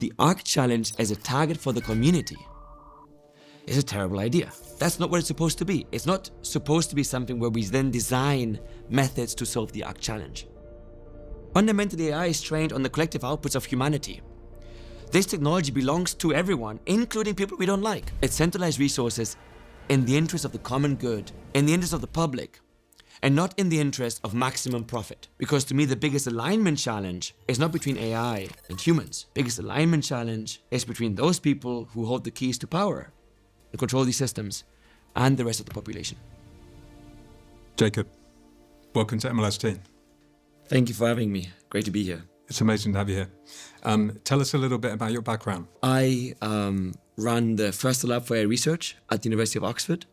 the ARC challenge as a target for the community is a terrible idea. That's not what it's supposed to be. It's not supposed to be something where we then design methods to solve the ARC challenge. Fundamentally, AI is trained on the collective outputs of humanity. This technology belongs to everyone, including people we don't like. It centralized resources in the interest of the common good, in the interest of the public, and not in the interest of maximum profit. Because to me, the biggest alignment challenge is not between AI and humans. Biggest alignment challenge is between those people who hold the keys to power and control these systems and the rest of the population. Jakob, welcome to MLST. Thank you for having me. Great to be here. It's amazing to have you here. Tell us a little bit about your background. I run the Foerster Lab for AI Research at the University of Oxford,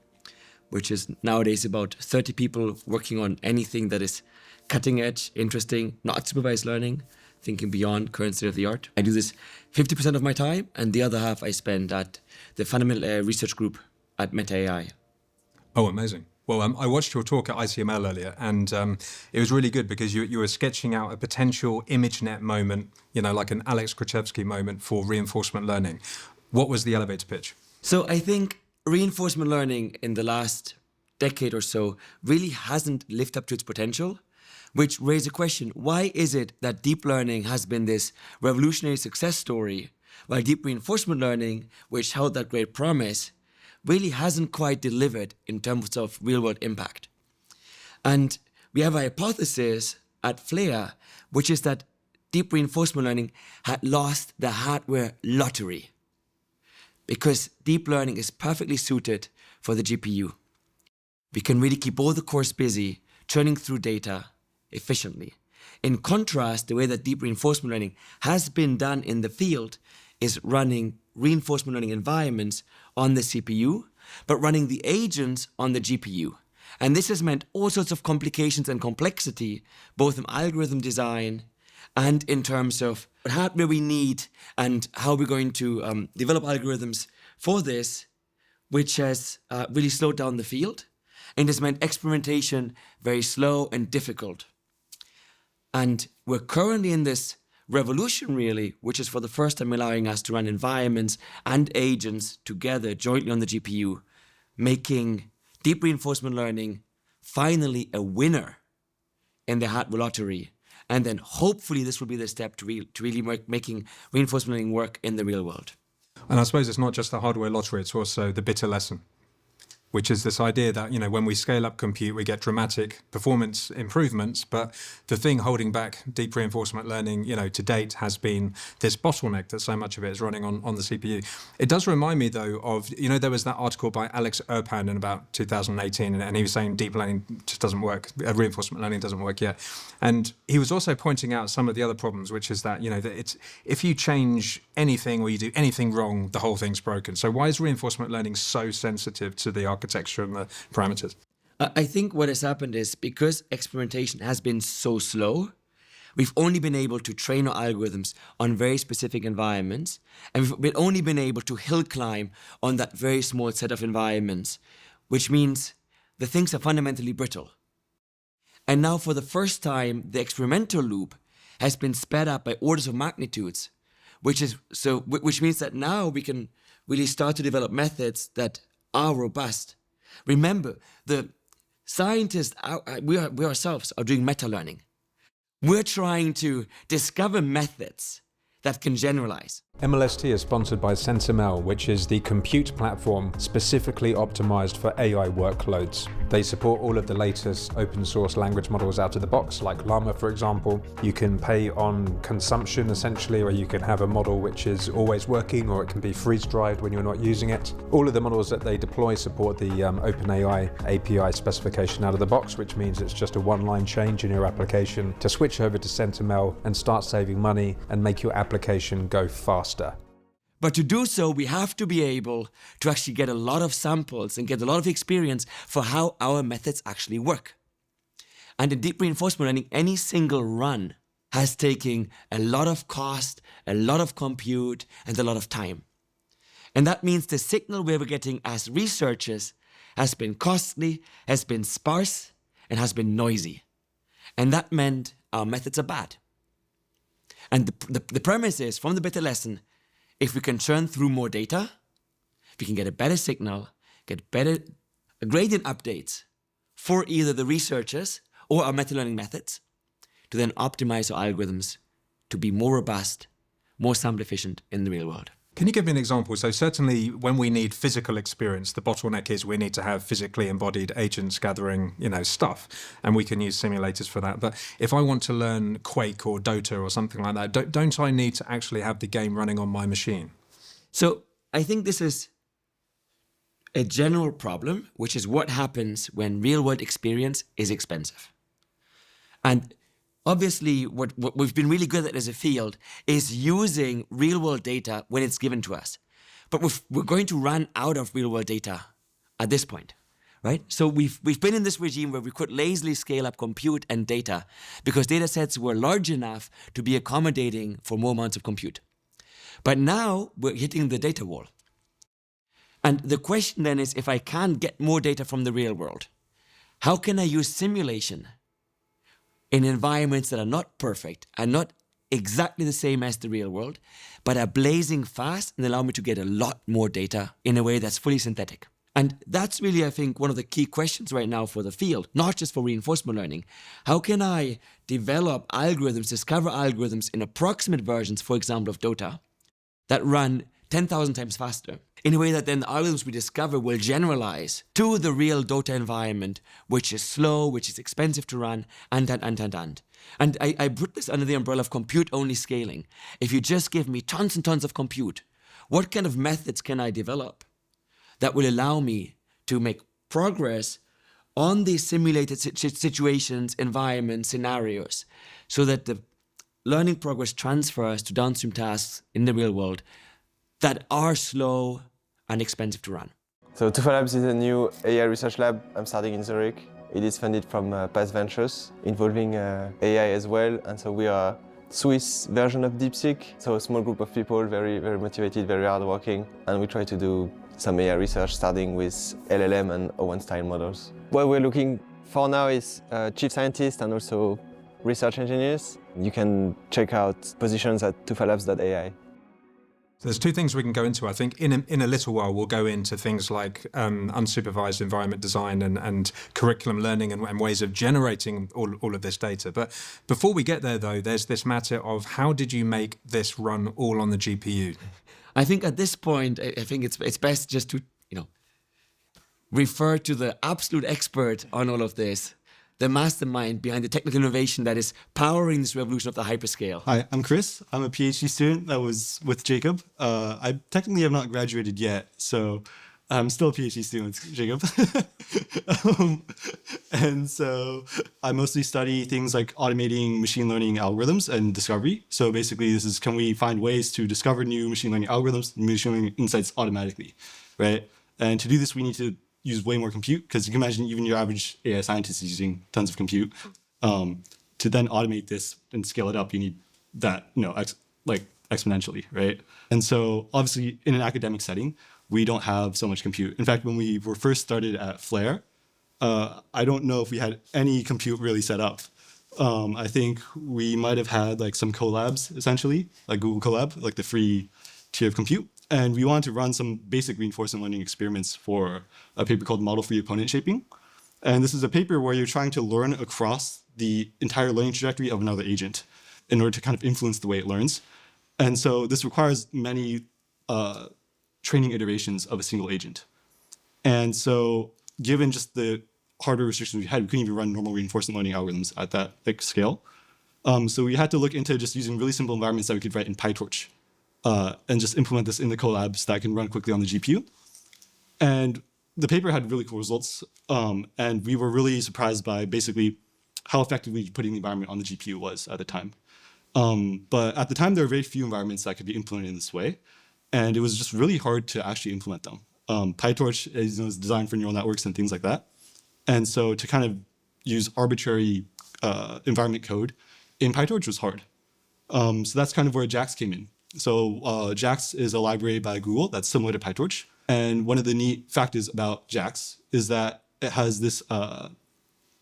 which is nowadays about 30 people working on anything that is cutting edge, interesting, not supervised learning, thinking beyond current state of the art. I do this 50% of my time, and the other half I spend at the Fundamental AI Research Group at Meta AI. Oh, amazing. Well, I watched your talk at ICML earlier, and it was really good because you were sketching out a potential ImageNet moment, like an Alex Krizhevsky moment for reinforcement learning. What was the elevator pitch? So I think reinforcement learning in the last decade or so really hasn't lived up to its potential, which raised a question: why is it that deep learning has been this revolutionary success story, while deep reinforcement learning, which held that great promise, really hasn't quite delivered in terms of real-world impact? And we have a hypothesis at FLAIR, which is that deep reinforcement learning had lost the hardware lottery, because deep learning is perfectly suited for the GPU. We can really keep all the cores busy, churning through data efficiently. In contrast, the way that deep reinforcement learning has been done in the field is running reinforcement learning environments on the CPU, but running the agents on the GPU. And this has meant all sorts of complications and complexity, both in algorithm design and in terms of what hardware we need and how we're going to develop algorithms for this, which has really slowed down the field and has meant experimentation very slow and difficult. And we're currently in this revolution, really, which is for the first time allowing us to run environments and agents together jointly on the GPU, making deep reinforcement learning finally a winner in the hardware lottery. And then hopefully this will be the step to really making reinforcement learning work in the real world. And I suppose it's not just the hardware lottery, it's also the bitter lesson, which is this idea that, when we scale up compute, we get dramatic performance improvements. But the thing holding back deep reinforcement learning, to date has been this bottleneck that so much of it is running on the CPU. It does remind me, though, of, there was that article by Alex Erpan in about 2018, and he was saying deep learning just doesn't work, reinforcement learning doesn't work yet. And he was also pointing out some of the other problems, which is that, that it's, if you change anything or you do anything wrong, the whole thing's broken. So why is reinforcement learning so sensitive to the architecture and the parameters? I think what has happened is because experimentation has been so slow, we've only been able to train our algorithms on very specific environments, and we've only been able to hill climb on that very small set of environments, which means the things are fundamentally brittle. And now for the first time, the experimental loop has been sped up by orders of magnitudes, which means that now we can really start to develop methods that are robust. Remember, the scientists, we ourselves are doing meta-learning. We're trying to discover methods that can generalize. MLST is sponsored by CentML, which is the compute platform specifically optimized for AI workloads. They support all of the latest open source language models out of the box, like Llama, for example. You can pay on consumption, essentially, or you can have a model which is always working, or it can be freeze-dried when you're not using it. All of the models that they deploy support the OpenAI API specification out of the box, which means it's just a one-line change in your application to switch over to CentML and start saving money and make your application go faster. But to do so, we have to be able to actually get a lot of samples and get a lot of experience for how our methods actually work. And in deep reinforcement learning, any single run has taken a lot of cost, a lot of compute, and a lot of time. And that means the signal we were getting as researchers has been costly, has been sparse, and has been noisy. And that meant our methods are bad. And the premise is, from the bitter lesson, if we can churn through more data, we can get a better signal, get better gradient updates for either the researchers or our meta-learning methods to then optimize our algorithms to be more robust, more sample efficient in the real world. Can you give me an example? So certainly when we need physical experience, the bottleneck is we need to have physically embodied agents gathering, stuff, and we can use simulators for that. But if I want to learn Quake or Dota or something like that, don't I need to actually have the game running on my machine? So I think this is a general problem, which is what happens when real-world experience is expensive. And obviously, what we've been really good at as a field is using real-world data when it's given to us. But we're going to run out of real-world data at this point, right? So we've been in this regime where we could lazily scale up compute and data because data sets were large enough to be accommodating for more amounts of compute. But now we're hitting the data wall. And the question then is, if I can't get more data from the real world, how can I use simulation in environments that are not perfect and not exactly the same as the real world, but are blazing fast and allow me to get a lot more data in a way that's fully synthetic? And that's really, I think, one of the key questions right now for the field, not just for reinforcement learning. How can I develop algorithms, discover algorithms in approximate versions, for example, of Dota, that run 10,000 times faster, in a way that then the algorithms we discover will generalize to the real Dota environment, which is slow, which is expensive to run, and. And I put this under the umbrella of compute-only scaling. If you just give me tons and tons of compute, what kind of methods can I develop that will allow me to make progress on these simulated situations, environments, scenarios, so that the learning progress transfers to downstream tasks in the real world that are slow and expensive to run? So TUFA Labs is a new AI research lab I'm starting in Zurich. It is funded from past ventures involving AI as well, and so we are Swiss version of DeepSeek. So a small group of people, very, very motivated, very hardworking, and we try to do some AI research starting with LLM and O1 style models. What we're looking for now is chief scientists and also research engineers. You can check out positions at tufalabs.ai. So there's two things we can go into. I think in a little while we'll go into things like unsupervised environment design and curriculum learning and ways of generating all of this data. But before we get there, though, there's this matter of how did you make this run all on the GPU? I think at this point, I think it's best just to refer to the absolute expert on all of this, the mastermind behind the technical innovation that is powering this revolution of the hyperscale. Hi, I'm Chris. I'm a PhD student that was with Jacob. I technically have not graduated yet, so I'm still a PhD student with Jacob. And so I mostly study things like automating machine learning algorithms and discovery. So basically this is, can we find ways to discover new machine learning algorithms, machine learning insights automatically, right? And to do this, we need to use way more compute, because you can imagine even your average AI scientist is using tons of compute. To then automate this and scale it up, you need that, exponentially, right? And so obviously in an academic setting, we don't have so much compute. In fact, when we were first started at FLAIR, I don't know if we had any compute really set up. I think we might have had like some collabs, essentially, like Google Colab, like the free tier of compute. And we wanted to run some basic reinforcement learning experiments for a paper called Model-Free Opponent Shaping. And this is a paper where you're trying to learn across the entire learning trajectory of another agent in order to kind of influence the way it learns. And so this requires many training iterations of a single agent. And so given just the hardware restrictions we had, we couldn't even run normal reinforcement learning algorithms at that scale. So we had to look into just using really simple environments that we could write in PyTorch. And just implement this in the collabs that can run quickly on the GPU. And the paper had really cool results. And we were really surprised by basically how effectively putting the environment on the GPU was at the time. But at the time, there were very few environments that could be implemented in this way. And it was just really hard to actually implement them. PyTorch is designed for neural networks and things like that. And so to kind of use arbitrary environment code in PyTorch was hard. So that's kind of where JAX came in. So JAX is a library by Google that's similar to PyTorch. And one of the neat factors about JAX is that it has this has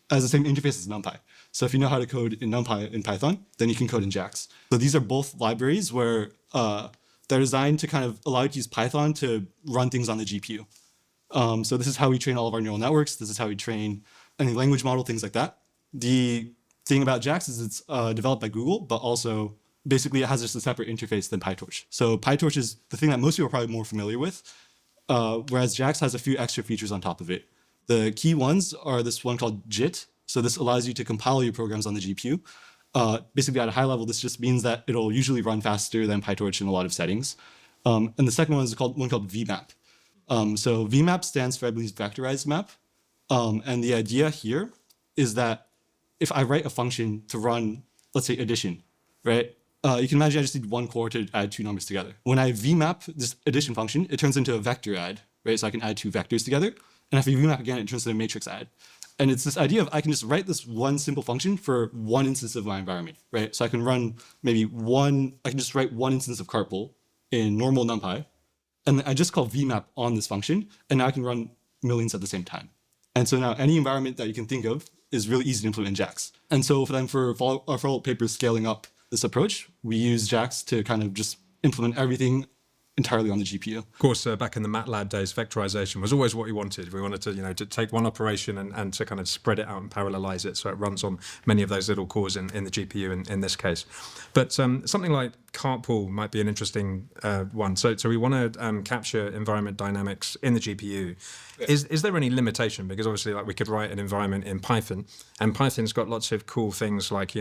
the same interface as NumPy. So if you know how to code in NumPy in Python, then you can code in JAX. So these are both libraries where They're designed to kind of allow you to use Python to run things on the GPU. So this is how we train all of our neural networks. This is how we train any language model, things like that. The thing about JAX is it's developed by Google, but also basically it has just a separate interface than PyTorch. So PyTorch is the thing that most people are probably more familiar with, whereas JAX has a few extra features on top of it. The key ones are this one called JIT. So this allows you to compile your programs on the GPU. Basically, at a high level, this just means that it'll usually run faster than PyTorch in a lot of settings. And the second one is called vmap. So vmap stands for, I believe, vectorized map. And the idea here is that if I write a function to run, let's say, addition, right? You can imagine I just need one core to add two numbers together. When I vmap this addition function, it turns into a vector add, right? So I can add two vectors together. And if I vmap again, it turns into a matrix add. And it's this idea of I can just write this one simple function for one instance of my environment, right? So I can run I can just write one instance of carpal in normal NumPy. And I just call vmap on this function. And now I can run millions at the same time. And so now any environment that you can think of is really easy to implement in JAX. And so for our follow-up papers scaling up this approach, we use JAX to kind of just implement everything entirely on the GPU. Of course, back in the MATLAB days, vectorization was always what we wanted. We wanted to, to take one operation and to kind of spread it out and parallelize it so it runs on many of those little cores in the GPU in this case. But something like carpal might be an interesting one. So we want to capture environment dynamics in the GPU. Is there any limitation? Because obviously, like we could write an environment in Python, and Python's got lots of cool things like,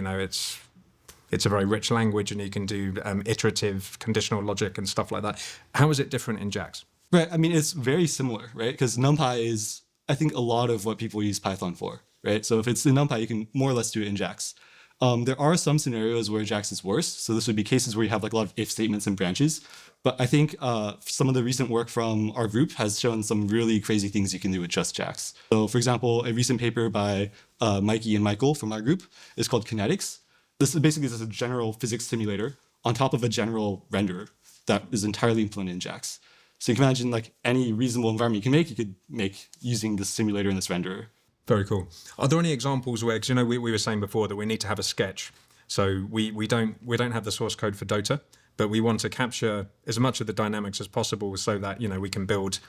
it's a very rich language, and you can do iterative conditional logic and stuff like that. How is it different in JAX? Right. I mean, it's very similar, right? Because NumPy is, I think, a lot of what people use Python for, right? So if it's in NumPy, you can more or less do it in JAX. There are some scenarios where JAX is worse. So this would be cases where you have like a lot of if statements and branches. But I think some of the recent work from our group has shown some really crazy things you can do with just JAX. So for example, a recent paper by Mikey and Michael from our group is called Kinetics. This is basically just a general physics simulator on top of a general renderer that is entirely implemented in JAX. So you can imagine like any reasonable environment you could make using this simulator and this renderer. Very cool. Are there any examples where, because we were saying before that we need to have a sketch. So we don't have the source code for Dota, but we want to capture as much of the dynamics as possible so that we can build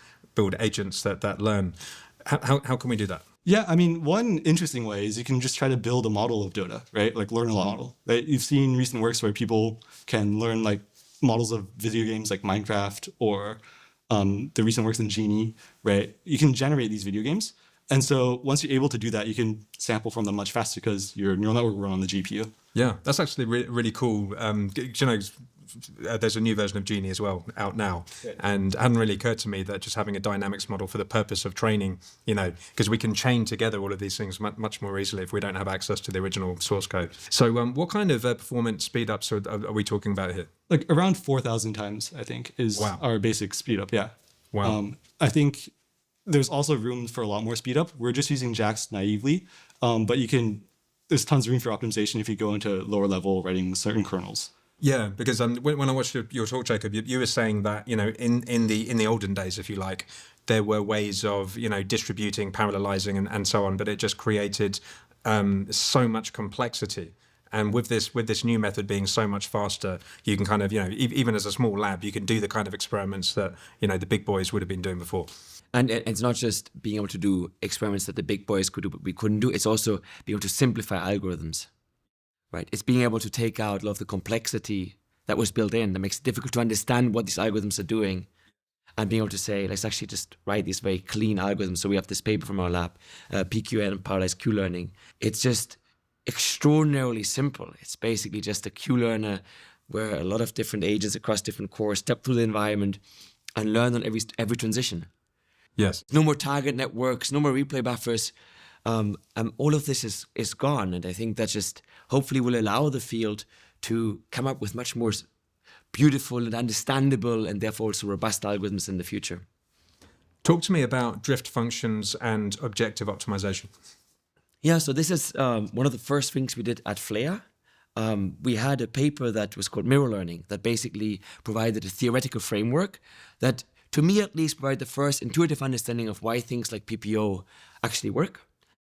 agents that learn. How can we do that? Yeah, I mean, one interesting way is you can just try to build a model of Dota, right? Like learn a model. Right? You've seen recent works where people can learn like models of video games like Minecraft or the recent works in Genie, right? You can generate these video games. And so once you're able to do that, you can sample from them much faster because your neural network will run on the GPU. Yeah, that's actually really cool. There's a new version of Genie as well out now, and it hadn't really occurred to me that just having a dynamics model for the purpose of training, because we can chain together all of these things much more easily if we don't have access to the original source code. So what kind of performance speed-ups are we talking about here? Like around 4,000 times, I think, is our basic speed-up, yeah. Wow. I think there's also room for a lot more speed-up. We're just using JAX naively, but there's tons of room for optimization if you go into lower level writing certain kernels. Yeah, because when I watched your talk, Jacob, you were saying that in the olden days, if you like, there were ways of distributing, parallelizing, and so on, but it just created so much complexity. And with this new method being so much faster, you can kind of even as a small lab, you can do the kind of experiments that the big boys would have been doing before. And it's not just being able to do experiments that the big boys could do, but we couldn't do. It's also being able to simplify algorithms, right? It's being able to take out a lot of the complexity that was built in that makes it difficult to understand what these algorithms are doing, and being able to say, let's actually just write these very clean algorithms. So we have this paper from our lab, PQN, parallelized Q-learning. It's just extraordinarily simple. It's basically just a Q-learner where a lot of different agents across different cores step through the environment and learn on every transition. Yes. No more target networks, no more replay buffers. All of this is gone. And I think that just hopefully will allow the field to come up with much more beautiful and understandable and therefore also robust algorithms in the future. Talk to me about drift functions and objective optimization. Yeah, so this is one of the first things we did at FLAIR. We had a paper that was called Mirror Learning that basically provided a theoretical framework that, to me at least, provided the first intuitive understanding of why things like PPO actually work.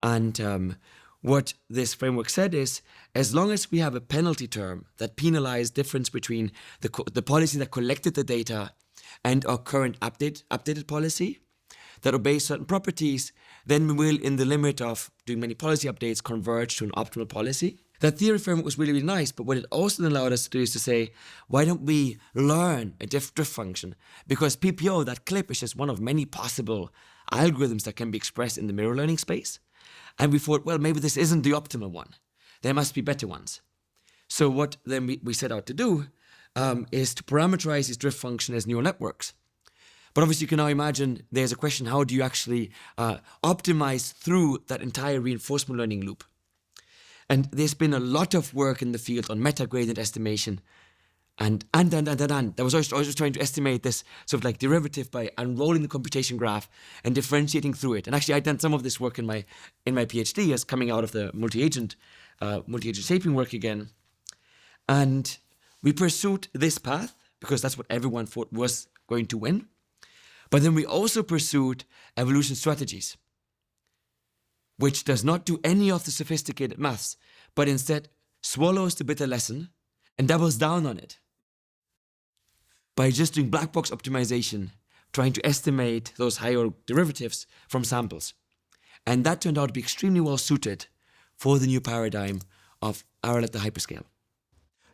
And what this framework said is, as long as we have a penalty term that penalizes difference between the policy that collected the data and our current updated policy that obeys certain properties, then we will, in the limit of doing many policy updates, converge to an optimal policy. That theory framework was really, really nice, but what it also allowed us to do is to say, why don't we learn a drift function? Because PPO, that clip, is just one of many possible algorithms that can be expressed in the mirror learning space. And we thought, well, maybe this isn't the optimal one. There must be better ones. So what then we set out to do is to parameterize this drift function as neural networks. But obviously, you can now imagine there's a question, how do you actually optimize through that entire reinforcement learning loop? And there's been a lot of work in the field on meta-gradient estimation. And. That was always trying to estimate this sort of like derivative by unrolling the computation graph and differentiating through it. And actually, I'd done some of this work in my PhD as coming out of the multi-agent shaping work again. And we pursued this path because that's what everyone thought was going to win. But then we also pursued evolution strategies, which does not do any of the sophisticated maths, but instead swallows the bitter lesson and doubles down on it by just doing black box optimization, trying to estimate those higher derivatives from samples. And that turned out to be extremely well suited for the new paradigm of RL at the hyperscale.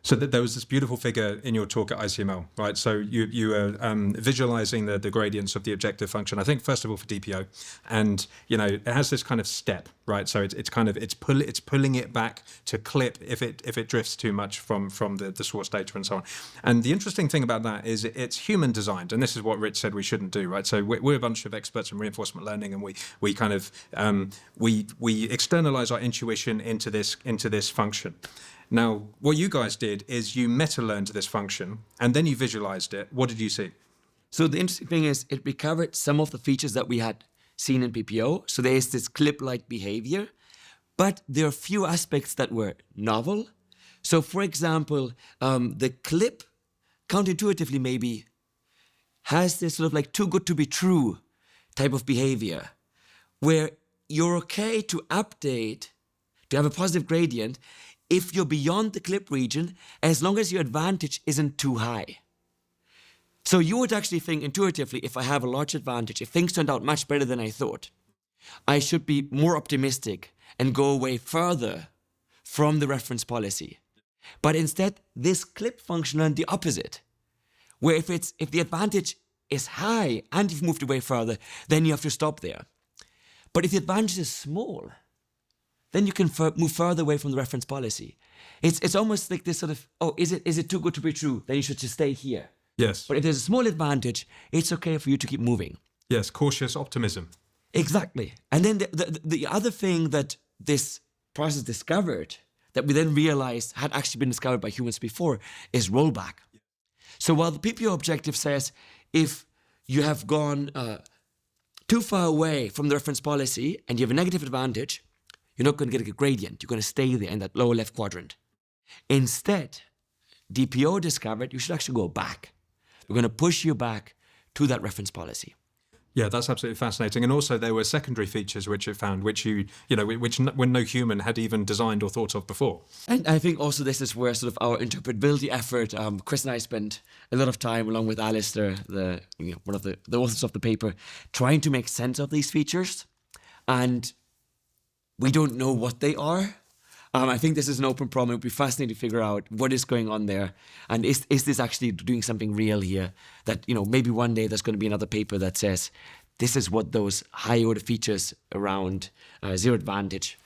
So there was this beautiful figure in your talk at ICML, right? So you were visualizing the gradients of the objective function. I think first of all for DPO, and it has this kind of step, right? So it's pulling it back to clip if it drifts too much from the source data and so on. And the interesting thing about that is it's human designed, and this is what Rich said we shouldn't do, right? So we're a bunch of experts in reinforcement learning, and we kind of we externalize our intuition into this function. Now, what you guys did is you meta-learned this function, and then you visualized it. What did you see? So the interesting thing is it recovered some of the features that we had seen in PPO. So there is this clip-like behavior, but there are a few aspects that were novel. So for example, the clip, counterintuitively maybe, has this sort of like too good to be true type of behavior, where you're okay to update, to have a positive gradient, if you're beyond the clip region, as long as your advantage isn't too high. So you would actually think intuitively, if I have a large advantage, if things turned out much better than I thought, I should be more optimistic and go away further from the reference policy. But instead, this clip function learned the opposite, where if the advantage is high and you've moved away further, then you have to stop there. But if the advantage is small, then you can move further away from the reference policy. It's almost like this sort of, is it too good to be true? Then you should just stay here. Yes. But if there's a small advantage, it's okay for you to keep moving. Yes, cautious optimism. Exactly. And then the other thing that this process discovered, that we then realized had actually been discovered by humans before, is rollback. So while the PPO objective says if you have gone too far away from the reference policy and you have a negative advantage, you're not going to get a gradient. You're going to stay there in that lower left quadrant. Instead, DPO discovered you should actually go back. We're going to push you back to that reference policy. Yeah, that's absolutely fascinating. And also there were secondary features which it found, which when no human had even designed or thought of before. And I think also this is where sort of our interpretability effort, Chris and I spent a lot of time along with Alistair, one of the authors of the paper, trying to make sense of these features. And we don't know what they are. I think this is an open problem. It would be fascinating to figure out what is going on there. And is this actually doing something real here? That, maybe one day there's going to be another paper that says, this is what those high order features around zero advantage,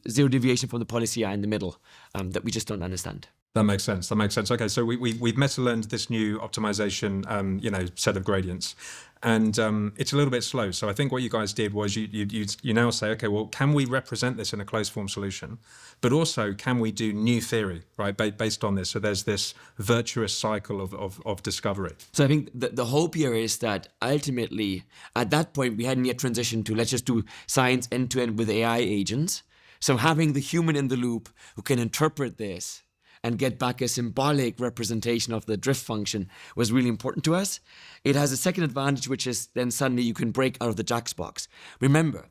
zero deviation from the policy are in the middle, that we just don't understand. That makes sense. Okay, so we've meta-learned this new optimization, set of gradients, and it's a little bit slow. So I think what you guys did was you now say, okay, well, can we represent this in a closed form solution, but also can we do new theory, right, based on this? So there's this virtuous cycle of discovery. So I think the hope here is that ultimately, at that point, we hadn't yet transitioned to let's just do science end to end with AI agents. So having the human in the loop who can interpret this and get back a symbolic representation of the drift function was really important to us. It has a second advantage, which is then suddenly you can break out of the JAX box. Remember,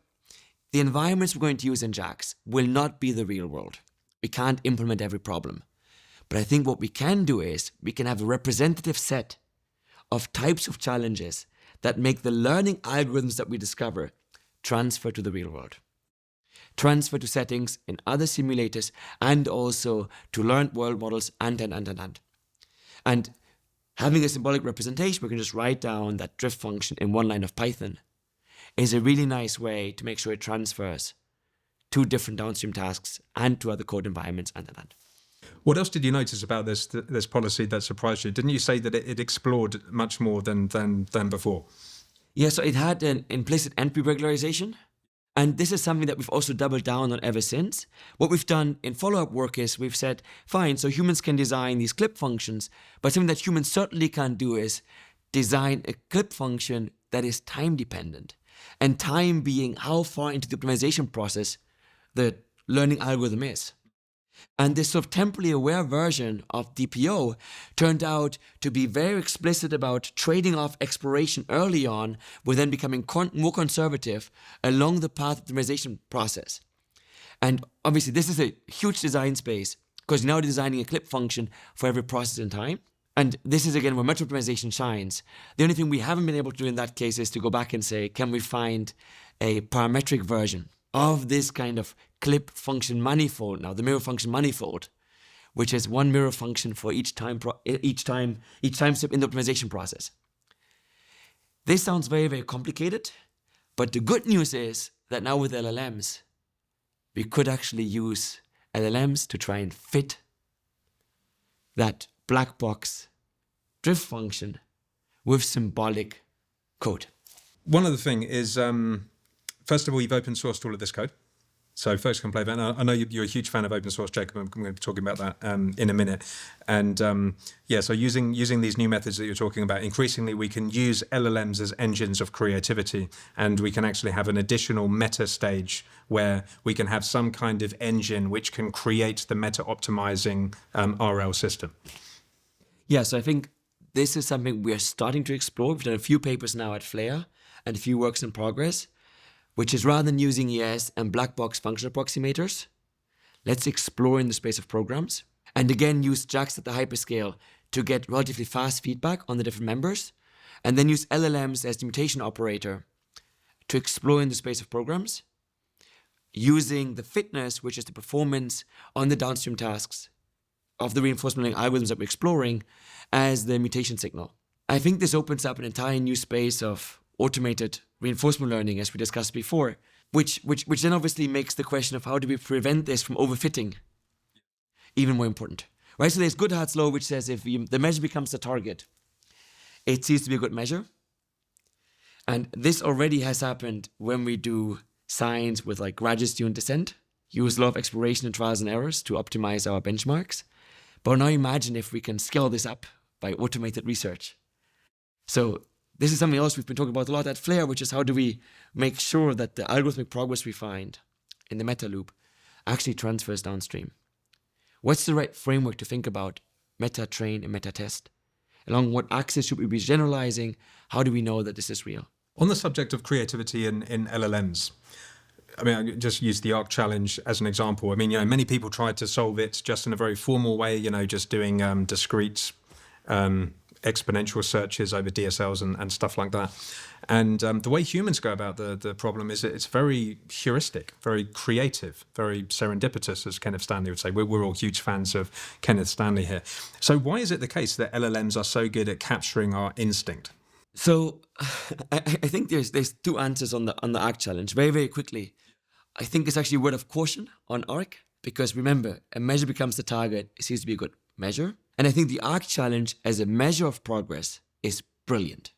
the environments we're going to use in JAX will not be the real world. We can't implement every problem. But I think what we can do is we can have a representative set of types of challenges that make the learning algorithms that we discover transfer to the real world. Transfer to settings in other simulators and also to learned world models and. And having a symbolic representation, we can just write down that drift function in one line of Python is a really nice way to make sure it transfers to different downstream tasks and to other code environments and. What else did you notice about this policy that surprised you? Didn't you say that it explored much more than before? Yeah, so it had an implicit entry regularization. And this is something that we've also doubled down on ever since. What we've done in follow-up work is we've said, fine, so humans can design these clip functions, but something that humans certainly can't do is design a clip function that is time dependent. And time being how far into the optimization process the learning algorithm is. And this sort of temporally aware version of DPO turned out to be very explicit about trading off exploration early on with then becoming more conservative along the path optimization process. And obviously this is a huge design space because you're now designing a clip function for every process in time. And this is again where meta optimization shines. The only thing we haven't been able to do in that case is to go back and say, can we find a parametric version of this kind of clip function manifold, now the mirror function manifold, which is one mirror function for each time step in the optimization process. This sounds very, very complicated, but the good news is that now with LLMs, we could actually use LLMs to try and fit that black box drift function with symbolic code. One other thing is, first of all, you've open sourced all of this code. So folks can play that. And I know you're a huge fan of open source, Jacob. I'm going to be talking about that in a minute. And so using these new methods that you're talking about, increasingly we can use LLMs as engines of creativity, and we can actually have an additional meta stage where we can have some kind of engine which can create the meta optimizing RL system. Yeah, so I think this is something we are starting to explore. We've done a few papers now at FLAIR and a few works in progress, which is rather than using ES and black box function approximators, let's explore in the space of programs. And again, use JAX at the hyperscale to get relatively fast feedback on the different members, and then use LLMs as the mutation operator to explore in the space of programs, using the fitness, which is the performance on the downstream tasks of the reinforcement learning algorithms that we're exploring, as the mutation signal. I think this opens up an entire new space of automated reinforcement learning, as we discussed before, which then obviously makes the question of how do we prevent this from overfitting even more important, right? So there's good, hard, slow, which says if the measure becomes the target, it seems to be a good measure. And this already has happened when we do science with like graduate student descent, use a lot of exploration and trials and errors to optimize our benchmarks. But now imagine if we can scale this up by automated research. So this is something else we've been talking about a lot at FLAIR, which is how do we make sure that the algorithmic progress we find in the meta loop actually transfers downstream. What's the right framework to think about meta train and meta test? Along what axis should we be generalizing? How do we know that this is real? On the subject of creativity in LLMs, I mean, I just use the ARC challenge as an example. I mean, many people tried to solve it just in a very formal way, just doing discrete exponential searches over DSLs and stuff like that. And the way humans go about the problem is it's very heuristic, very creative, very serendipitous, as Kenneth Stanley would say. We're all huge fans of Kenneth Stanley here. So why is it the case that LLMs are so good at capturing our instinct? So I think there's two answers on the ARC challenge. Very, very quickly, I think it's actually a word of caution on ARC, because remember, a measure becomes the target. It seems to be a good measure. And I think the ARC challenge as a measure of progress is brilliant.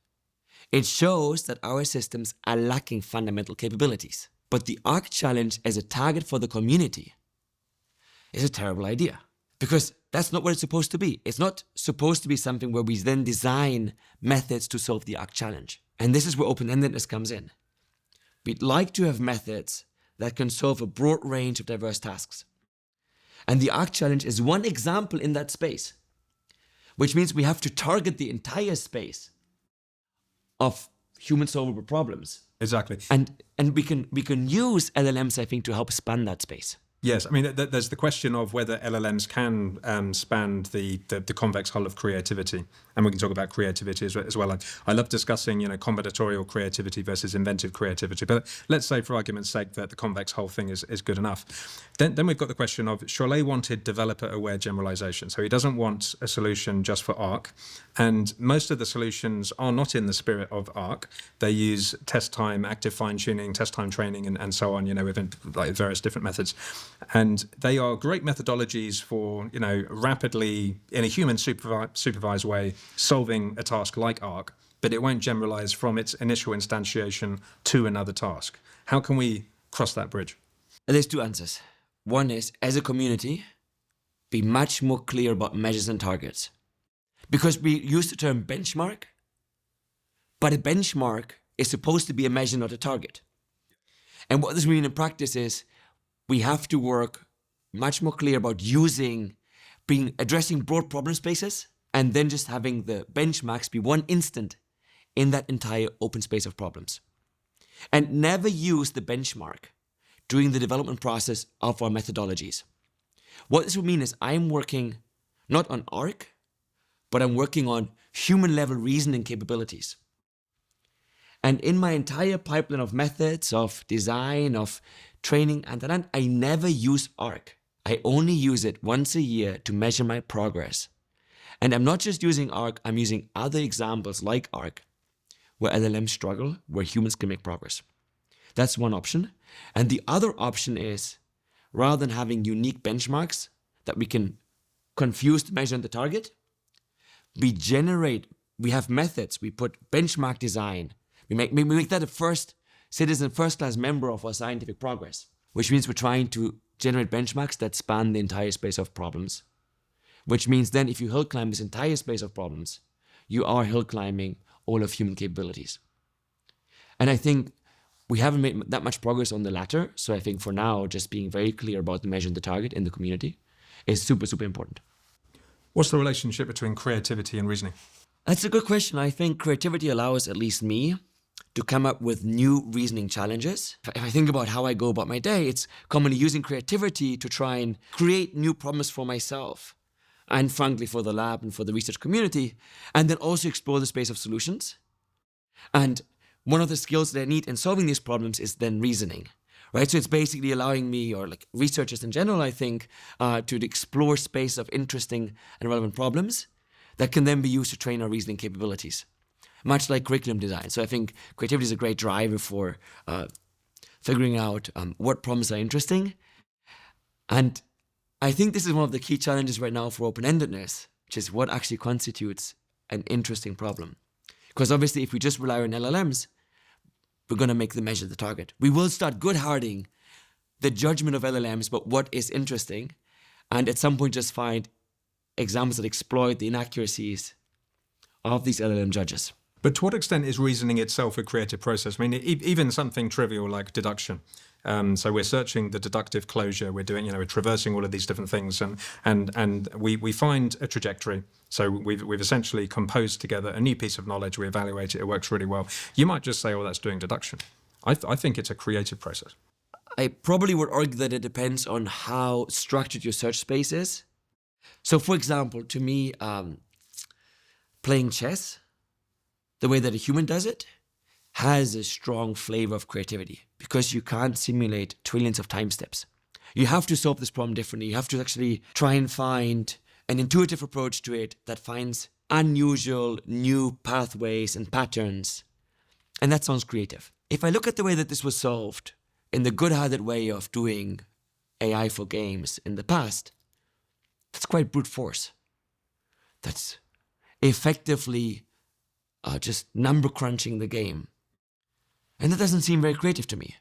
It shows that our systems are lacking fundamental capabilities. But the ARC challenge as a target for the community is a terrible idea, because that's not what it's supposed to be. It's not supposed to be something where we then design methods to solve the ARC challenge. And this is where open-endedness comes in. We'd like to have methods that can solve a broad range of diverse tasks. And the ARC challenge is one example in that space, which means we have to target the entire space of human solvable problems. Exactly. And we can use LLMs, I think, to help span that space. Yes, I mean, there's the question of whether LLMs can span the convex hull of creativity, and we can talk about creativity as well. I love discussing, combinatorial creativity versus inventive creativity, but let's say, for argument's sake, that the convex hull thing is good enough. Then we've got the question of Cholet wanted developer-aware generalization, so he doesn't want a solution just for Arc, and most of the solutions are not in the spirit of Arc. They use test time, active fine-tuning, test time training, and so on, with like various different methods. And they are great methodologies for, rapidly, in a human supervised way, solving a task like Arc, but it won't generalize from its initial instantiation to another task. How can we cross that bridge? There's two answers. One is, as a community, be much more clear about measures and targets. Because we use the term benchmark, but a benchmark is supposed to be a measure, not a target. And what this means in practice is, we have to work much more clear about addressing broad problem spaces, and then just having the benchmarks be one instant in that entire open space of problems. And never use the benchmark during the development process of our methodologies. What this would mean is I'm working not on Arc, but I'm working on human level reasoning capabilities. And in my entire pipeline of methods, of design, of training, and I never use Arc. I only use it once a year to measure my progress. And I'm not just using Arc, I'm using other examples like Arc, where LLMs struggle, where humans can make progress. That's one option. And the other option is, rather than having unique benchmarks that we can confuse to measure the target, we have methods, we put benchmark design, we make that a first-class member of our scientific progress, which means we're trying to generate benchmarks that span the entire space of problems, which means then if you hill climb this entire space of problems, you are hill climbing all of human capabilities. And I think we haven't made that much progress on the latter, so I think for now, just being very clear about the measure and the target in the community is super, super important. What's the relationship between creativity and reasoning? That's a good question. I think creativity allows at least me to come up with new reasoning challenges. If I think about how I go about my day, it's commonly using creativity to try and create new problems for myself and frankly for the lab and for the research community, and then also explore the space of solutions. And one of the skills that I need in solving these problems is then reasoning, right? So it's basically allowing me, or like researchers in general, I think, to explore space of interesting and relevant problems that can then be used to train our reasoning capabilities, much like curriculum design. So I think creativity is a great driver for figuring out what problems are interesting. And I think this is one of the key challenges right now for open-endedness, which is what actually constitutes an interesting problem. Because obviously, if we just rely on LLMs, we're going to make the measure the target. We will start good-hearting the judgment of LLMs about what is interesting, and at some point just find examples that exploit the inaccuracies of these LLM judges. But to what extent is reasoning itself a creative process? I mean, even something trivial like deduction. So we're searching the deductive closure. We're doing, we're traversing all of these different things, and we find a trajectory. So we've essentially composed together a new piece of knowledge. We evaluate it. It works really well. You might just say, "Oh, that's doing deduction." I think it's a creative process. I probably would argue that it depends on how structured your search space is. So, for example, to me, playing chess, the way that a human does it, has a strong flavor of creativity because you can't simulate trillions of time steps. You have to solve this problem differently. You have to actually try and find an intuitive approach to it that finds unusual new pathways and patterns. And that sounds creative. If I look at the way that this was solved in the good-hearted way of doing AI for games in the past, that's quite brute force. That's effectively just number crunching the game. And that doesn't seem very creative to me.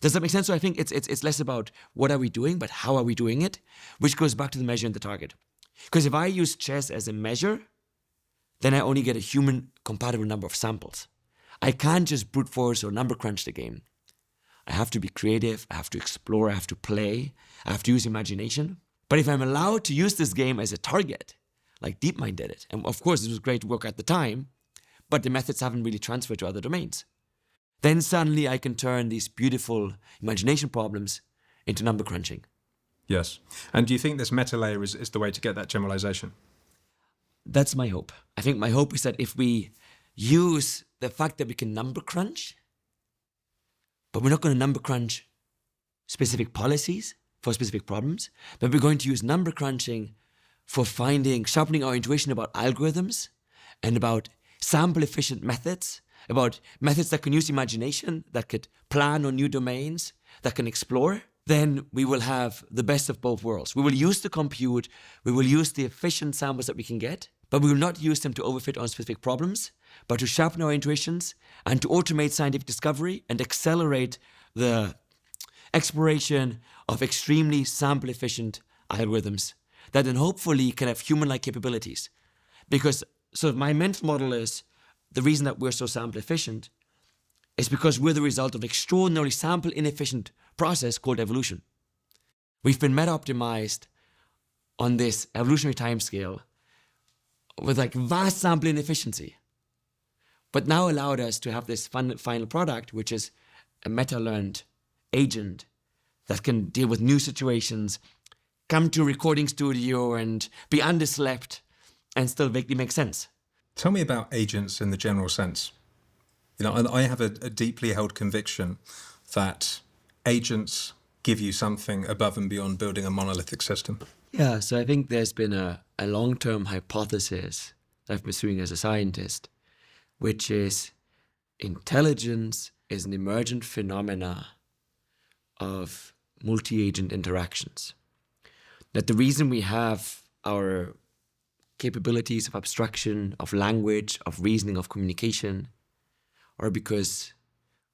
Does that make sense? So I think it's less about what are we doing, but how are we doing it, which goes back to the measure and the target. Because if I use chess as a measure, then I only get a human compatible number of samples. I can't just brute force or number crunch the game. I have to be creative, I have to explore, I have to play, I have to use imagination. But if I'm allowed to use this game as a target, like DeepMind did it, and of course this was great work at the time, but the methods haven't really transferred to other domains. Then suddenly I can turn these beautiful imagination problems into number crunching. Yes. And do you think this meta layer is the way to get that generalization? That's my hope. I think my hope is that if we use the fact that we can number crunch, but we're not going to number crunch specific policies for specific problems, but we're going to use number crunching for sharpening our intuition about algorithms and about sample efficient methods, about methods that can use imagination, that could plan on new domains, that can explore, then we will have the best of both worlds. We will use the compute, we will use the efficient samples that we can get, but we will not use them to overfit on specific problems, but to sharpen our intuitions and to automate scientific discovery and accelerate the exploration of extremely sample efficient algorithms that then hopefully can have human-like capabilities. Because sort of my mental model is the reason that we're so sample efficient is because we're the result of an extraordinarily sample inefficient process called evolution. We've been meta-optimized on this evolutionary timescale with like vast sample inefficiency, but now allowed us to have this final product, which is a meta-learned agent that can deal with new situations, come to a recording studio and be underslept and still vaguely make sense. Tell me about agents in the general sense. You know, I have a deeply held conviction that agents give you something above and beyond building a monolithic system. Yeah, so I think there's been a long-term hypothesis that I've been pursuing as a scientist, which is intelligence is an emergent phenomena of multi-agent interactions. That the reason we have our capabilities of abstraction, of language, of reasoning, of communication, are because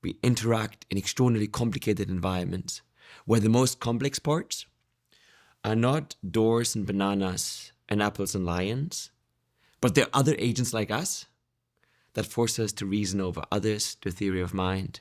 we interact in extraordinarily complicated environments where the most complex parts are not doors and bananas and apples and lions, but there are other agents like us that force us to reason over others, to theory of mind,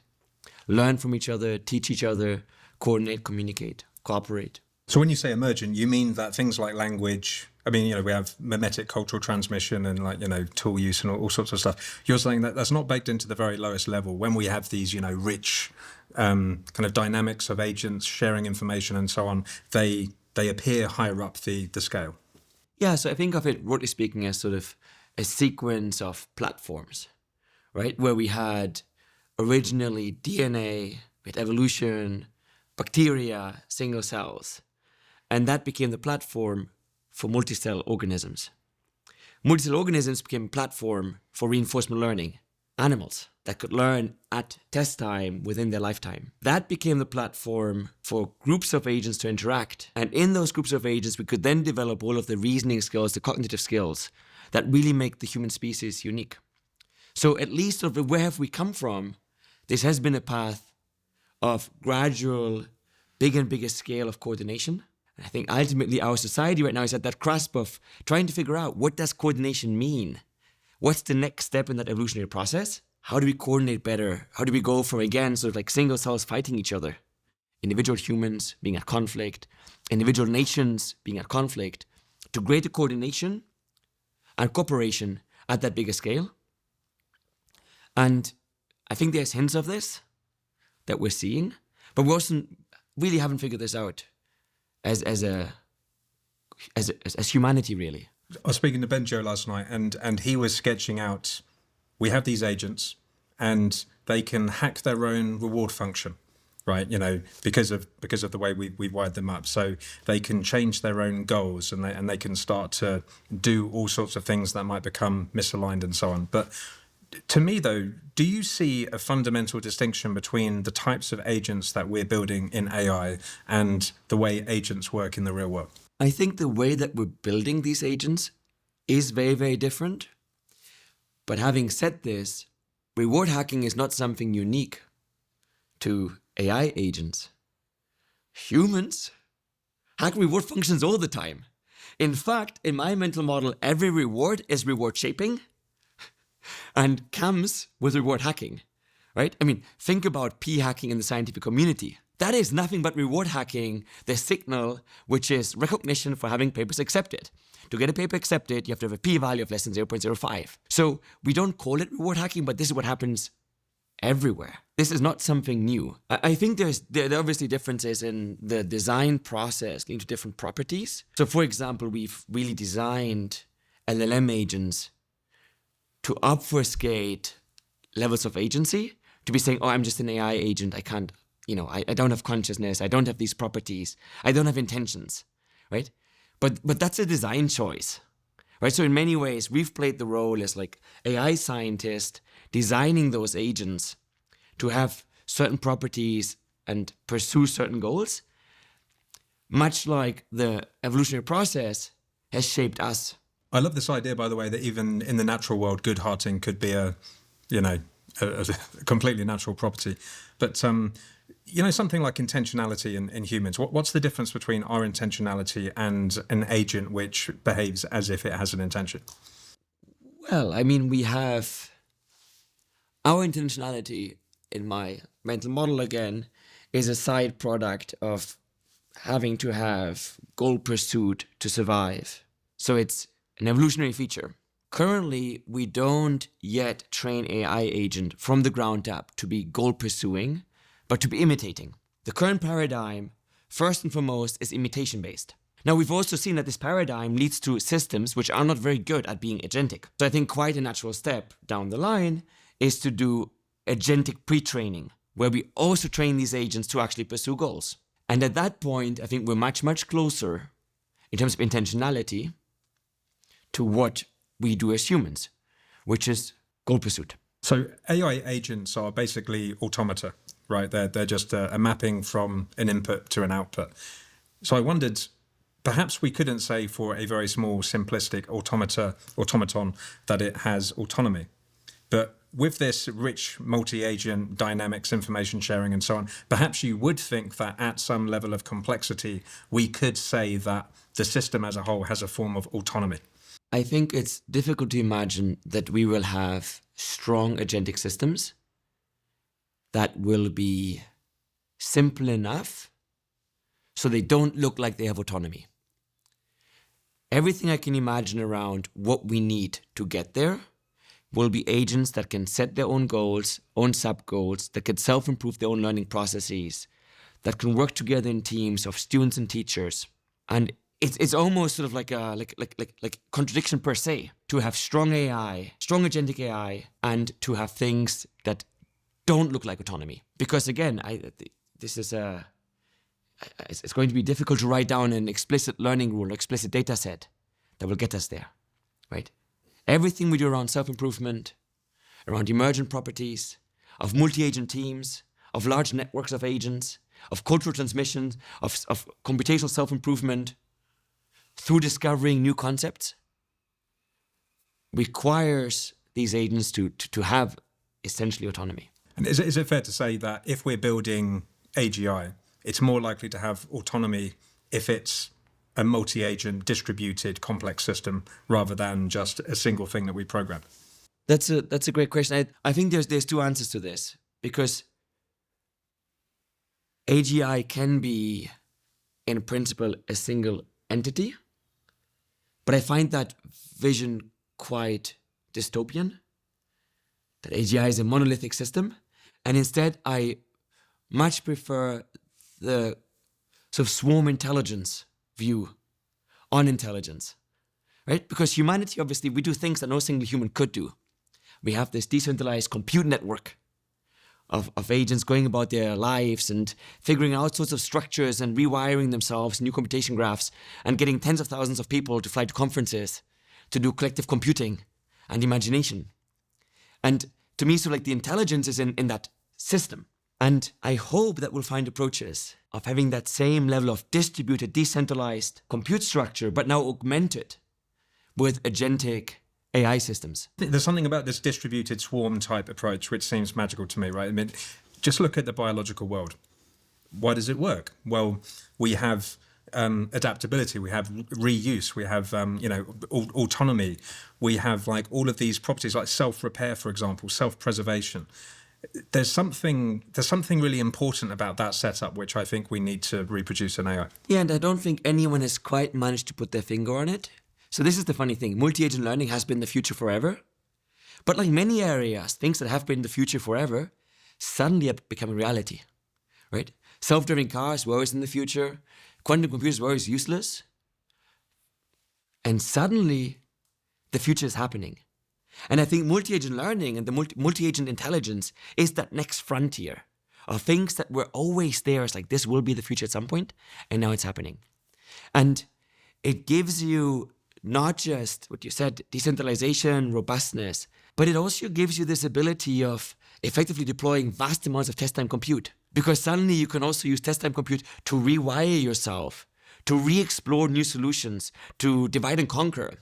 learn from each other, teach each other, coordinate, communicate, cooperate. So when you say emergent, you mean that things like language, I mean, you know, we have mimetic cultural transmission and like, you know, tool use and all sorts of stuff. You're saying that that's not baked into the very lowest level. When we have these, you know, rich kind of dynamics of agents sharing information and so on, they appear higher up the scale. Yeah, so I think of it, broadly speaking, as sort of a sequence of platforms, right? Where we had originally DNA, we had evolution, bacteria, single cells, and that became the platform for multicell organisms. Multicell organisms became a platform for reinforcement learning, animals that could learn at test time within their lifetime. That became the platform for groups of agents to interact. And in those groups of agents, we could then develop all of the reasoning skills, the cognitive skills that really make the human species unique. So at least sort of where have we come from? This has been a path of gradual, bigger and bigger scale of coordination. And I think ultimately our society right now is at that cusp of trying to figure out, what does coordination mean? What's the next step in that evolutionary process? How do we coordinate better? How do we go from, again, sort of like single cells fighting each other, individual humans being at conflict, individual nations being at conflict, to greater coordination and cooperation at that bigger scale? And I think there's hints of this that we're seeing, but we also really haven't figured this out as humanity, really. I was speaking to Benjo last night, and he was sketching out, we have these agents, and they can hack their own reward function, right? You know, because of the way we've wired them up. So they can change their own goals, and they can start to do all sorts of things that might become misaligned and so on. But to me, though, do you see a fundamental distinction between the types of agents that we're building in AI and the way agents work in the real world? I think the way that we're building these agents is very, very different. But having said this, reward hacking is not something unique to AI agents. Humans hack reward functions all the time. In fact, in my mental model, every reward is reward shaping and comes with reward hacking, right? I mean, think about p-hacking in the scientific community. That is nothing but reward hacking the signal, which is recognition for having papers accepted. To get a paper accepted, you have to have a p-value of less than 0.05. So we don't call it reward hacking, but this is what happens everywhere. This is not something new. I think there are obviously differences in the design process leading to different properties. So for example, we've really designed LLM agents to obfuscate levels of agency, to be saying, oh, I'm just an AI agent. I can't, I don't have consciousness. I don't have these properties. I don't have intentions, right? But that's a design choice, right? So in many ways, we've played the role as like AI scientists designing those agents to have certain properties and pursue certain goals, much like the evolutionary process has shaped us. I love this idea, by the way, that even in the natural world, good hearting could be a completely natural property. But, something like intentionality in humans, what's the difference between our intentionality and an agent which behaves as if it has an intention? Well, I mean, we have our intentionality in my mental model, again, is a side product of having to have goal pursuit to survive. So it's an evolutionary feature. Currently, we don't yet train AI agent from the ground up to be goal pursuing, but to be imitating. The current paradigm, first and foremost, is imitation based. Now, we've also seen that this paradigm leads to systems which are not very good at being agentic. So I think quite a natural step down the line is to do agentic pre-training, where we also train these agents to actually pursue goals. And at that point, I think we're much, much closer in terms of intentionality to what we do as humans, which is goal pursuit. So AI agents are basically automata, right? They're just a mapping from an input to an output. So I wondered, perhaps we couldn't say for a very small, simplistic automaton that it has autonomy. But with this rich multi-agent dynamics, information sharing, and so on, perhaps you would think that at some level of complexity, we could say that the system as a whole has a form of autonomy. I think it's difficult to imagine that we will have strong agentic systems that will be simple enough so they don't look like they have autonomy. Everything I can imagine around what we need to get there will be agents that can set their own goals, own sub-goals, that can self-improve their own learning processes, that can work together in teams of students and teachers. And it's almost sort of like contradiction per se, to have strong AI, strong agentic AI, and to have things that don't look like autonomy. Because again, it's going to be difficult to write down an explicit learning rule or explicit data set that will get us there, right? Everything we do around self-improvement, around emergent properties, of multi-agent teams, of large networks of agents, of cultural transmission, of computational self-improvement, through discovering new concepts, requires these agents to have essentially autonomy. And is it fair to say that if we're building AGI, it's more likely to have autonomy if it's a multi-agent, distributed, complex system rather than just a single thing that we program? That's a great question. I think there's two answers to this, because AGI can be, in principle, a single entity, but I find that vision quite dystopian, that AGI is a monolithic system, and instead I much prefer the sort of swarm intelligence view on intelligence, right? Because humanity, obviously, we do things that no single human could do. We have this decentralized compute network of agents going about their lives and figuring out sorts of structures and rewiring themselves, new computation graphs, and getting tens of thousands of people to fly to conferences to do collective computing and imagination. And to me, so like the intelligence is in that system. And I hope that we'll find approaches of having that same level of distributed, decentralized compute structure, but now augmented with agentic AI systems. There's something about this distributed swarm type approach which seems magical to me, right? I mean, just look at the biological world. Why does it work? Well, we have adaptability, we have reuse, we have autonomy, we have like all of these properties like self-repair, for example, self-preservation. There's something really important about that setup which I think we need to reproduce in AI. Yeah, and I don't think anyone has quite managed to put their finger on it. So this is the funny thing. Multi-agent learning has been the future forever. But like many areas, things that have been the future forever suddenly have become a reality, right? Self-driving cars were always in the future. Quantum computers were always useless. And suddenly, the future is happening. And I think multi-agent learning and the multi-agent intelligence is that next frontier of things that were always there. It's like, this will be the future at some point, and now it's happening. And it gives you not just what you said, decentralization, robustness, but it also gives you this ability of effectively deploying vast amounts of test time compute. Because suddenly you can also use test time compute to rewire yourself, to re-explore new solutions, to divide and conquer.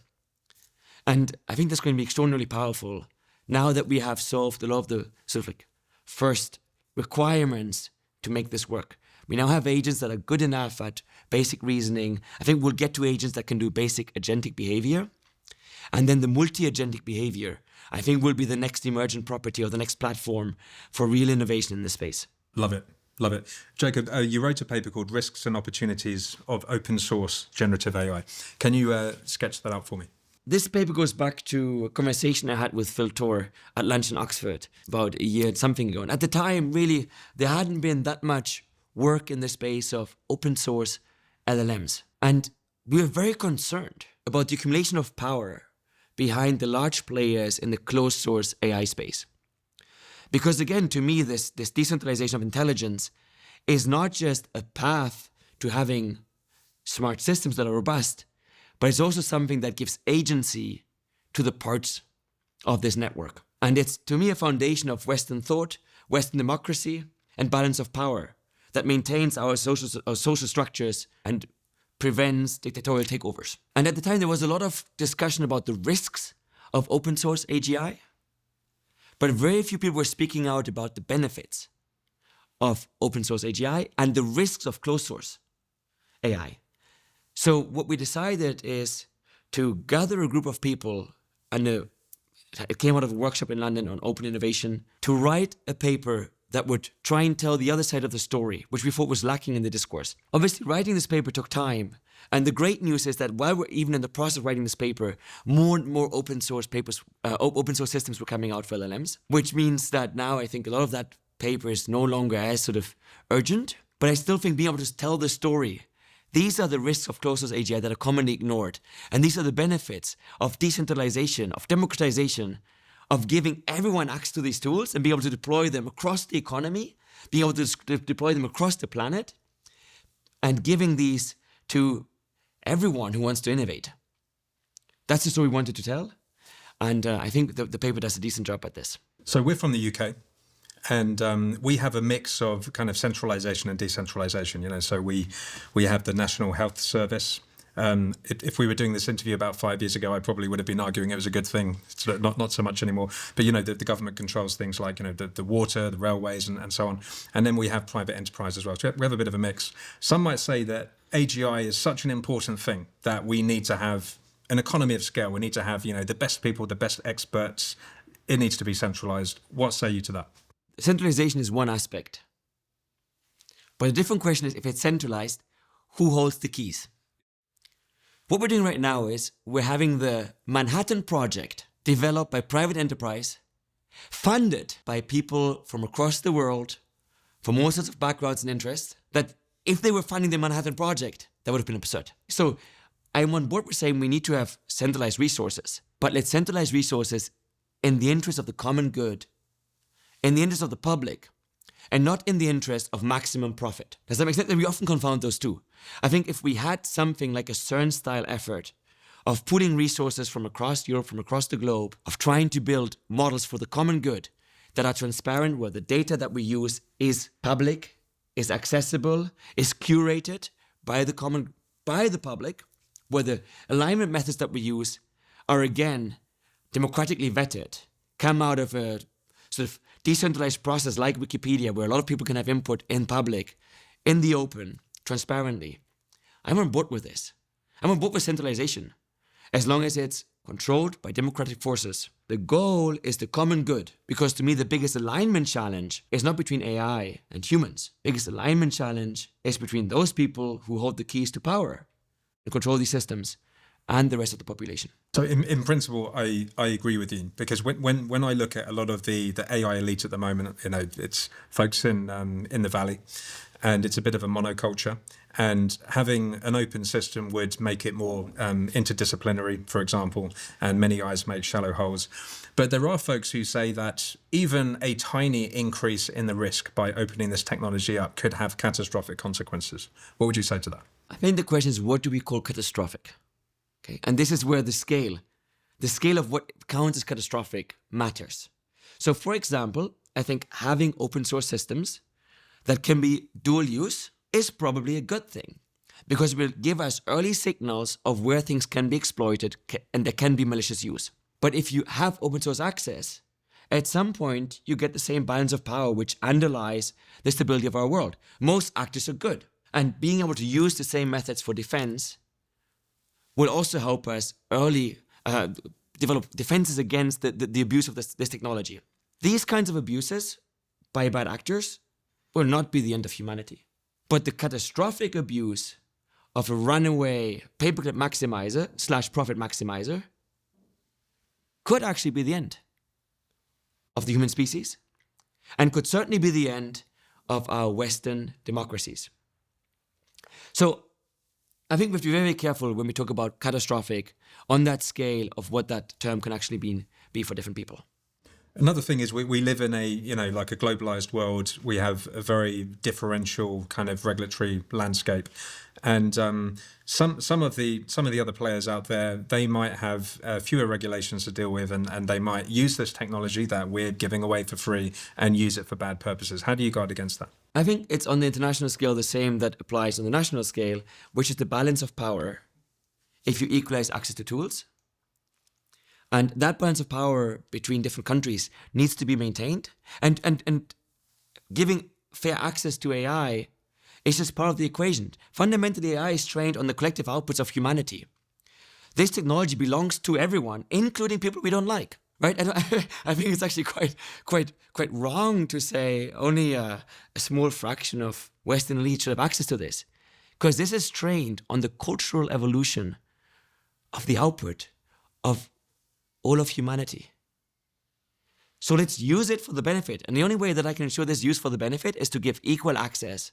And I think that's going to be extraordinarily powerful now that we have solved a lot of the sort of like first requirements to make this work. We now have agents that are good enough at basic reasoning. I think we'll get to agents that can do basic agentic behavior. And then the multi-agentic behavior, I think, will be the next emergent property or the next platform for real innovation in this space. Love it. Love it. Jakob, you wrote a paper called Risks and Opportunities of Open Source Generative AI. Can you sketch that out for me? This paper goes back to a conversation I had with Phil Tor at lunch in Oxford about a year and something ago. And at the time, really, there hadn't been that much work in the space of open source LLMs. And we were very concerned about the accumulation of power behind the large players in the closed source AI space. Because again, to me, this decentralization of intelligence is not just a path to having smart systems that are robust, but it's also something that gives agency to the parts of this network. And it's, to me, a foundation of Western thought, Western democracy, and balance of power that maintains our social structures and prevents dictatorial takeovers. And at the time, there was a lot of discussion about the risks of open source AGI, but very few people were speaking out about the benefits of open source AGI and the risks of closed source AI. So what we decided is to gather a group of people, and it came out of a workshop in London on open innovation, to write a paper that would try and tell the other side of the story, which we thought was lacking in the discourse. Obviously, writing this paper took time. And the great news is that while we're even in the process of writing this paper, more and more open source systems were coming out for LLMs, which means that now I think a lot of that paper is no longer as sort of urgent. But I still think being able to tell the story, these are the risks of closed source AGI that are commonly ignored. And these are the benefits of decentralization, of democratization, of giving everyone access to these tools and be able to deploy them across the economy, being able to deploy them across the planet, and giving these to everyone who wants to innovate. That's the story we wanted to tell. And I think the paper does a decent job at this. So we're from the UK. And we have a mix of kind of centralization and decentralization, you know, so we have the National Health Service. If we were doing this interview about 5 years ago, I probably would have been arguing it was a good thing. It's not so much anymore. But, you know, the government controls things like, you know, the water, the railways and so on. And then we have private enterprise as well. So we have a bit of a mix. Some might say that AGI is such an important thing that we need to have an economy of scale. We need to have, you know, the best people, the best experts. It needs to be centralized. What say you to that? Centralization is one aspect. But a different question is, if it's centralized, who holds the keys? What we're doing right now is we're having the Manhattan Project developed by private enterprise, funded by people from across the world, from all sorts of backgrounds and interests, that if they were funding the Manhattan Project, that would have been absurd. So I'm on board with saying we need to have centralized resources, but let's centralize resources in the interest of the common good, in the interest of the public, and not in the interest of maximum profit. Does that make sense? We often confound those two. I think if we had something like a CERN-style effort of putting resources from across Europe, from across the globe, of trying to build models for the common good that are transparent, where the data that we use is public, is accessible, is curated by the public, where the alignment methods that we use are again democratically vetted, come out of a sort of decentralized process like Wikipedia, where a lot of people can have input in public, in the open, transparently. I'm on board with this. I'm on board with centralization, as long as it's controlled by democratic forces. The goal is the common good, because to me the biggest alignment challenge is not between AI and humans. The biggest alignment challenge is between those people who hold the keys to power and control these systems and the rest of the population. So in principle, I agree with you, because when I look at a lot of the AI elite at the moment, it's folks in the Valley, and it's a bit of a monoculture. And having an open system would make it more interdisciplinary, for example, and many eyes make shallow holes. But there are folks who say that even a tiny increase in the risk by opening this technology up could have catastrophic consequences. What would you say to that? I think the question is, what do we call catastrophic? Okay, and this is where the scale of what counts as catastrophic matters. So, for example, I think having open source systems that can be dual use is probably a good thing, because it will give us early signals of where things can be exploited and there can be malicious use. But if you have open source access, at some point you get the same balance of power which underlies the stability of our world. Most actors are good, and being able to use the same methods for defense will also help us early develop defenses against the abuse of this technology. These kinds of abuses by bad actors will not be the end of humanity. But the catastrophic abuse of a runaway paperclip maximizer / profit maximizer could actually be the end of the human species, and could certainly be the end of our Western democracies. So I think we have to be very careful when we talk about catastrophic on that scale of what that term can actually be for different people. Another thing is we live in a like a globalized world. We have a very differential kind of regulatory landscape, and some of the other players out there, they might have fewer regulations to deal with, and they might use this technology that we're giving away for free and use it for bad purposes. How do you guard against that? I think it's on the international scale the same that applies on the national scale, which is the balance of power if you equalize access to tools. And that balance of power between different countries needs to be maintained. And giving fair access to AI is just part of the equation. Fundamentally, AI is trained on the collective outputs of humanity. This technology belongs to everyone, including people we don't like, right? I think it's actually quite wrong to say only a small fraction of Western elites should have access to this, because this is trained on the cultural evolution of the output of all of humanity. So let's use it for the benefit. And the only way that I can ensure this use for the benefit is to give equal access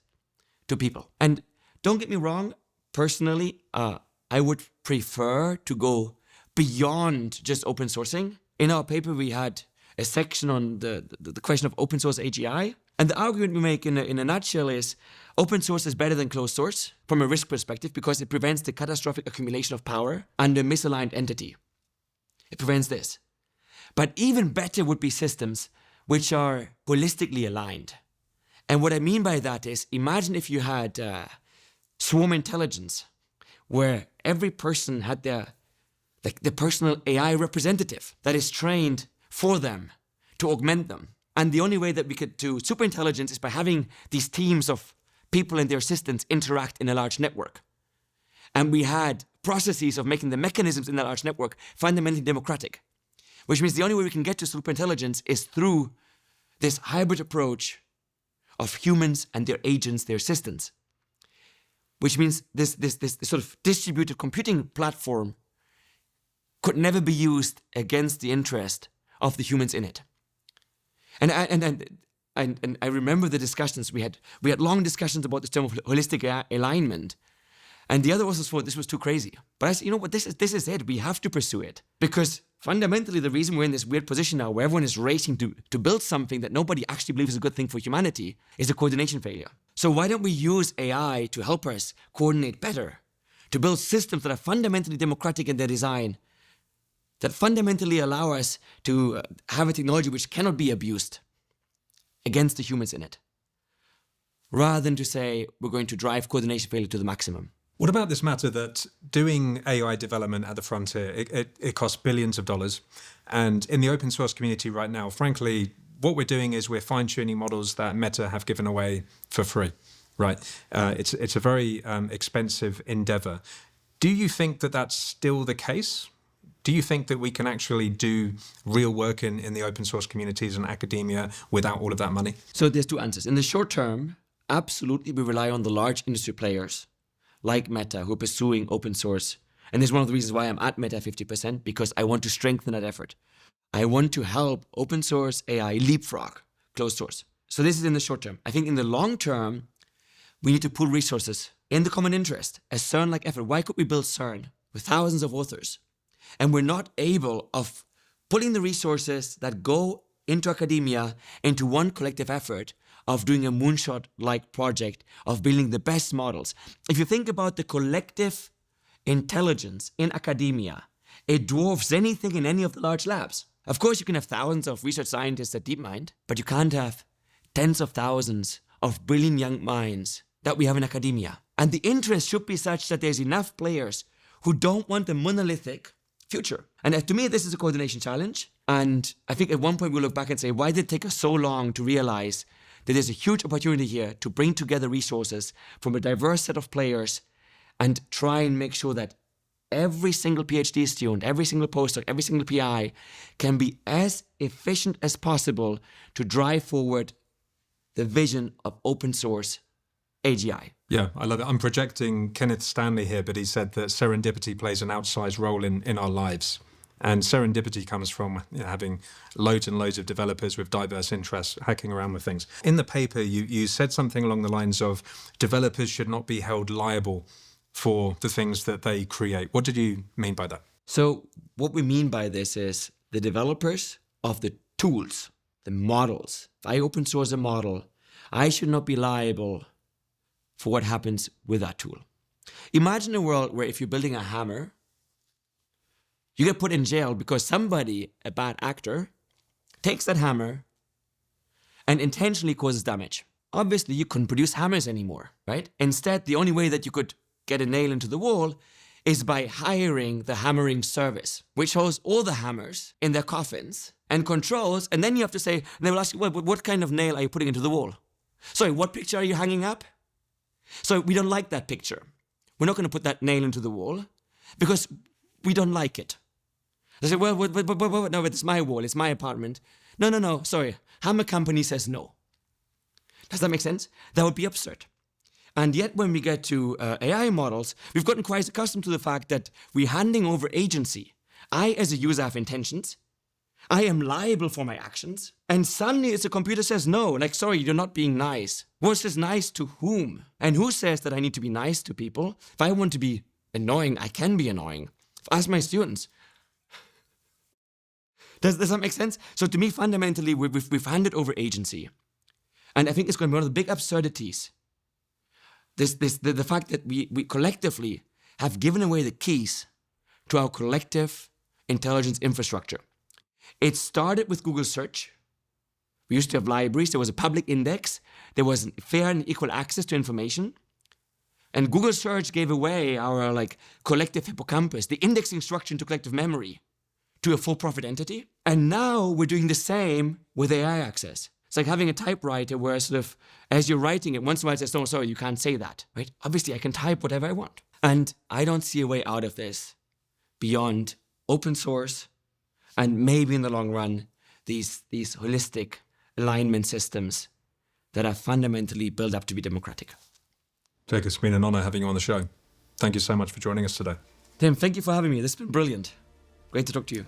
to people. And don't get me wrong, personally, I would prefer to go beyond just open sourcing. In our paper, we had a section on the question of open source AGI. And the argument we make in a nutshell is open source is better than closed source from a risk perspective, because it prevents the catastrophic accumulation of power under a misaligned entity. It prevents this. But even better would be systems which are holistically aligned. And what I mean by that is, imagine if you had swarm intelligence, where every person had their personal AI representative that is trained for them to augment them. And the only way that we could do superintelligence is by having these teams of people and their assistants interact in a large network. And we had processes of making the mechanisms in that large network fundamentally democratic, which means the only way we can get to superintelligence is through this hybrid approach of humans and their agents, their assistants, which means this sort of distributed computing platform could never be used against the interest of the humans in it. And I remember the discussions we had. We had long discussions about this term of holistic alignment. And the other was, this was too crazy. But I said, you know what, this is it. We have to pursue it. Because fundamentally, the reason we're in this weird position now where everyone is racing to build something that nobody actually believes is a good thing for humanity is a coordination failure. So why don't we use AI to help us coordinate better? To build systems that are fundamentally democratic in their design, that fundamentally allow us to have a technology which cannot be abused against the humans in it, rather than to say we're going to drive coordination failure to the maximum. What about this matter that doing AI development at the frontier, it costs billions of dollars. And in the open source community right now, frankly, what we're doing is we're fine-tuning models that Meta have given away for free, right? It's a very expensive endeavor. Do you think that that's still the case? Do you think that we can actually do real work in the open source communities and academia without all of that money? So there's two answers. In the short term, absolutely we rely on the large industry players like Meta, who are pursuing open source And this is one of the reasons why I'm at Meta 50%, because I want to strengthen that effort. I want to help open source AI leapfrog closed source. So this is in the short term. I think in the long term, we need to pool resources in the common interest, a CERN-like effort. Why could we build CERN with thousands of authors, and we're not able of pulling the resources that go into academia into one collective effort of doing a moonshot-like project of building the best models? If you think about the collective intelligence in academia, it dwarfs anything in any of the large labs. Of course, you can have thousands of research scientists at DeepMind, but you can't have tens of thousands of brilliant young minds that we have in academia. And the interest should be such that there's enough players who don't want a monolithic future. And to me, this is a coordination challenge. And I think at one point we'll look back and say, why did it take us so long to realize that there's a huge opportunity here to bring together resources from a diverse set of players and try and make sure that every single PhD student, every single postdoc, every single PI can be as efficient as possible to drive forward the vision of open source AGI. Yeah, I love it. I'm projecting Kenneth Stanley here, but he said that serendipity plays an outsized role in our lives. And serendipity comes from having loads and loads of developers with diverse interests hacking around with things. In the paper, you said something along the lines of developers should not be held liable for the things that they create. What did you mean by that? So what we mean by this is the developers of the tools, the models. If I open source a model, I should not be liable for what happens with that tool. Imagine a world where if you're building a hammer, you get put in jail because somebody, a bad actor, takes that hammer and intentionally causes damage. Obviously, you couldn't produce hammers anymore, right? Instead, the only way that you could get a nail into the wall is by hiring the hammering service, which holds all the hammers in their coffins and controls, and then you have to say, and they will ask you, well, what kind of nail are you putting into the wall? Sorry, what picture are you hanging up? So we don't like that picture. We're not going to put that nail into the wall because we don't like it. They say, well, no, it's my wall, it's my apartment. No, sorry. Hammer company says no. Does that make sense? That would be absurd. And yet when we get to AI models, we've gotten quite accustomed to the fact that we're handing over agency. I, as a user, have intentions. I am liable for my actions. And suddenly it's a computer says no, like, sorry, you're not being nice. Well, it says nice to whom? And who says that I need to be nice to people? If I want to be annoying, I can be annoying. Ask my students. Does that make sense? So to me, fundamentally, we've handed over agency. And I think it's going to be one of the big absurdities. The fact that we collectively have given away the keys to our collective intelligence infrastructure. It started with Google Search. We used to have libraries. There was a public index. There was fair and equal access to information. And Google Search gave away our collective hippocampus, the indexing structure into collective memory, to a for-profit entity. And now we're doing the same with AI access. It's like having a typewriter where sort of, as you're writing it, once in a while it says, no, sorry, you can't say that, right? Obviously, I can type whatever I want. And I don't see a way out of this beyond open source and maybe in the long run, these holistic alignment systems that are fundamentally built up to be democratic. Jakob, it's been an honor having you on the show. Thank you so much for joining us today. Tim, thank you for having me. This has been brilliant. Great to talk to you.